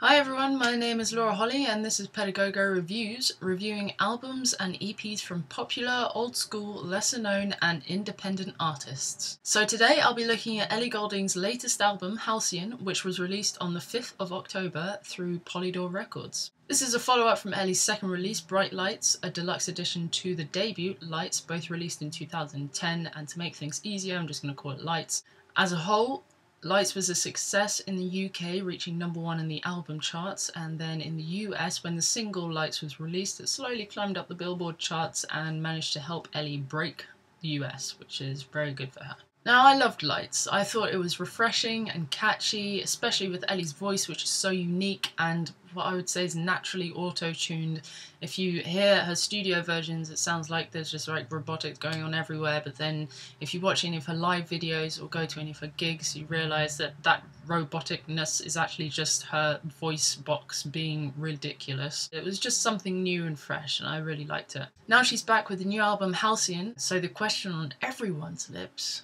Hi everyone, my name is Laura Holly and this is Pedagogo Reviews, reviewing albums and EPs from popular, old school, lesser known and independent artists. So today I'll be looking at Ellie Goulding's latest album, Halcyon, which was released on the 5th of October through Polydor Records. This is a follow-up from Ellie's second release, Bright Lights, a deluxe edition to the debut, Lights, both released in 2010, and to make things easier I'm just going to call it Lights. As a whole, Lights was a success in the UK, reaching #1 in the album charts, and then in the US, when the single Lights was released, it slowly climbed up the Billboard charts and managed to help Ellie break the US, which is very good for her. Now, I loved Lights. I thought it was refreshing and catchy, especially with Ellie's voice, which is so unique and what I would say is naturally auto-tuned. If you hear her studio versions, it sounds like there's just like robotics going on everywhere, but then if you watch any of her live videos or go to any of her gigs, you realise that that roboticness is actually just her voice box being ridiculous. It was just something new and fresh, and I really liked it. Now she's back with the new album Halcyon, so the question on everyone's lips,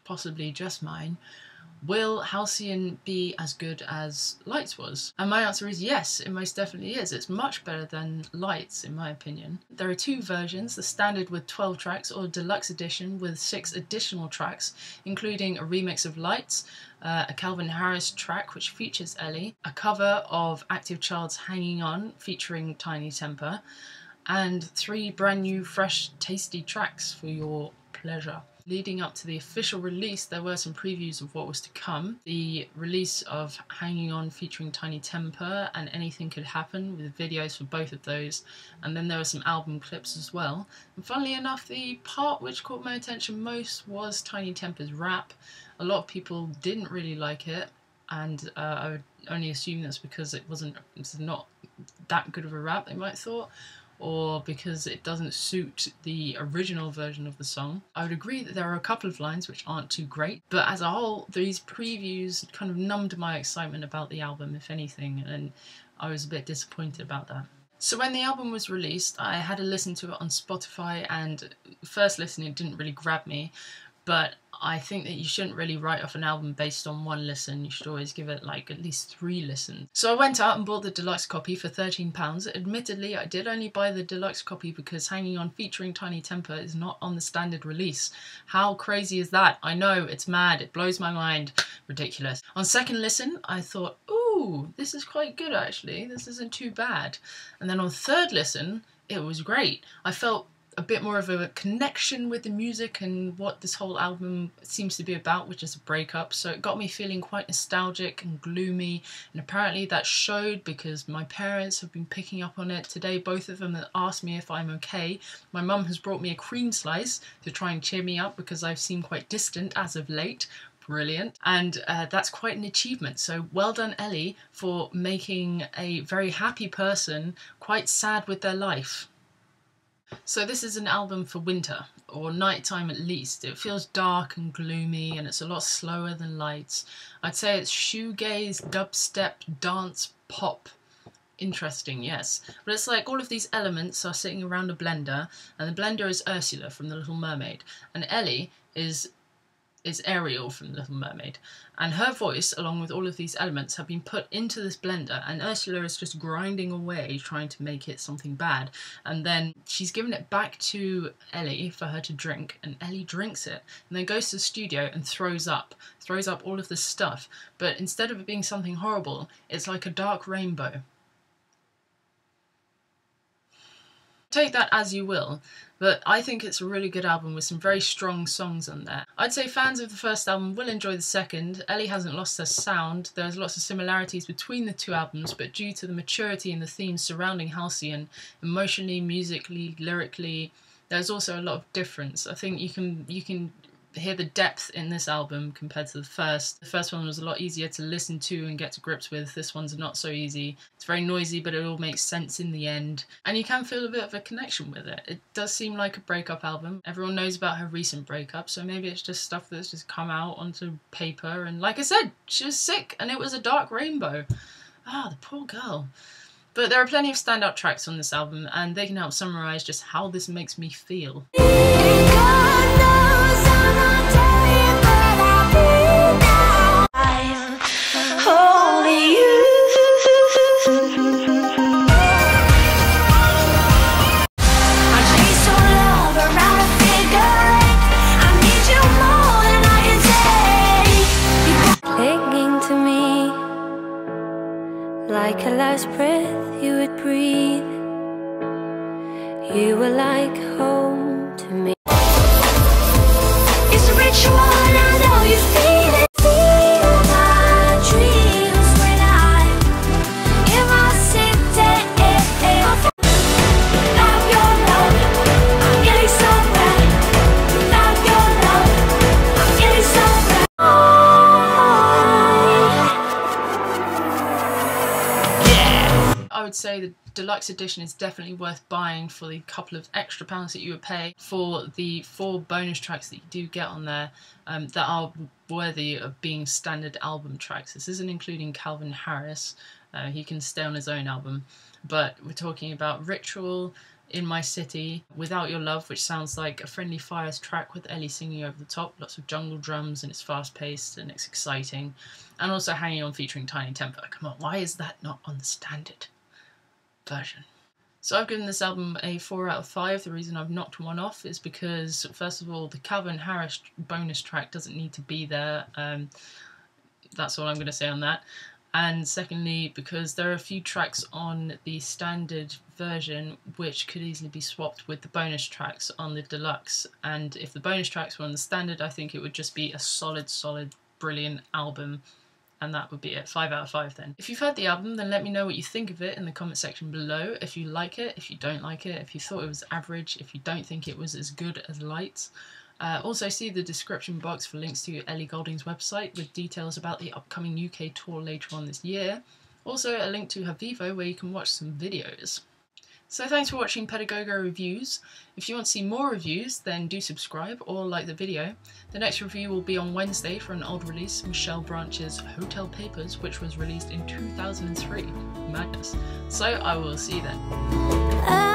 possibly just mine, will Halcyon be as good as Lights was? And my answer is yes, it most definitely is. It's much better than Lights, in my opinion. There are two versions, the standard with 12 tracks or deluxe edition with 6 additional tracks, including a remix of Lights, a Calvin Harris track which features Ellie, a cover of Active Child's Hanging On featuring Tiny Temper, and 3 brand new, fresh, tasty tracks for your pleasure. Leading up to the official release, there were some previews of what was to come. The release of Hanging On featuring Tiny Temper and Anything Could Happen, with videos for both of those, and then there were some album clips as well. And funnily enough, the part which caught my attention most was Tiny Temper's rap. A lot of people didn't really like it, and I would only assume that's because it's not that good of a rap, they might have thought, or because it doesn't suit the original version of the song. I would agree that there are a couple of lines which aren't too great, but as a whole, these previews kind of numbed my excitement about the album, if anything, and I was a bit disappointed about that. So when the album was released, I had a listen to it on Spotify, and first listen it didn't really grab me, but I think that you shouldn't really write off an album based on one listen. You should always give it like at least 3 listens. So I went out and bought the deluxe copy for £13. Admittedly, I did only buy the deluxe copy because Hanging On featuring Tiny Temper is not on the standard release. How crazy is that? I know, it's mad, it blows my mind. Ridiculous. On second listen, I thought, ooh, this is quite good actually. This isn't too bad. And then on third listen, it was great. I felt a bit more of a connection with the music and what this whole album seems to be about, which is a breakup, so it got me feeling quite nostalgic and gloomy, and apparently that showed because my parents have been picking up on it. Today both of them have asked me if I'm okay. My mum has brought me a cream slice to try and cheer me up because I've seemed quite distant as of late. Brilliant. And that's quite an achievement, so well done Ellie for making a very happy person quite sad with their life. So this is an album for winter, or nighttime at least. It feels dark and gloomy, and it's a lot slower than Lights. I'd say it's shoegaze, dubstep, dance, pop. Interesting, yes. But it's like all of these elements are sitting around a blender, and the blender is Ursula from The Little Mermaid, and Ellie is Ariel from The Little Mermaid, and her voice along with all of these elements have been put into this blender, and Ursula is just grinding away trying to make it something bad, and then she's given it back to Ellie for her to drink, and Ellie drinks it and then goes to the studio and throws up all of this stuff, but instead of it being something horrible, it's like a dark rainbow. Take that as you will, but I think it's a really good album with some very strong songs on there. I'd say fans of the first album will enjoy the second. Ellie hasn't lost her sound. There's lots of similarities between the two albums, but due to the maturity and the themes surrounding Halcyon, emotionally, musically, lyrically, there's also a lot of difference. I think you can hear the depth in this album compared to the first. The first one was a lot easier to listen to and get to grips with. This one's not so easy. It's very noisy, but it all makes sense in the end. And you can feel a bit of a connection with it. It does seem like a breakup album. Everyone knows about her recent breakup, so maybe it's just stuff that's just come out onto paper. And like I said, she was sick and it was a dark rainbow. Ah, the poor girl. But there are plenty of standout tracks on this album, and they can help summarise just how this makes me feel. Only you Like a last breath you would breathe. You were like home to me. It's a ritual and I know you feel it. Feel my dreams when I'm in my city. Without your love, I'm getting somewhere. Without your love, I'm getting somewhere. I would say the deluxe edition is definitely worth buying for the couple of extra pounds that you would pay for the 4 bonus tracks that you do get on there that are worthy of being standard album tracks. This isn't including Calvin Harris, he can stay on his own album, but we're talking about Ritual, In My City, Without Your Love, which sounds like a Friendly Fires track with Ellie singing over the top, lots of jungle drums and it's fast paced and it's exciting, and also Hanging On featuring Tiny Temper. Come on, why is that not on the standard version? So I've given this album a 4 out of 5. The reason I've knocked one off is because, first of all, the Calvin Harris bonus track doesn't need to be there. That's all I'm going to say on that. And secondly, because there are a few tracks on the standard version which could easily be swapped with the bonus tracks on the deluxe. And if the bonus tracks were on the standard, I think it would just be a solid, brilliant album. And that would be it, 5 out of 5 then. If you've heard the album, then let me know what you think of it in the comment section below. If you like it, if you don't like it, if you thought it was average, if you don't think it was as good as Lights. Also see the description box for links to Ellie Goulding's website with details about the upcoming UK tour later on this year. Also a link to her Vivo where you can watch some videos. So thanks for watching Pedagogo Reviews. If you want to see more reviews, then do subscribe or like the video. The next review will be on Wednesday for an old release, Michelle Branch's Hotel Papers, which was released in 2003. Madness. So I will see you then.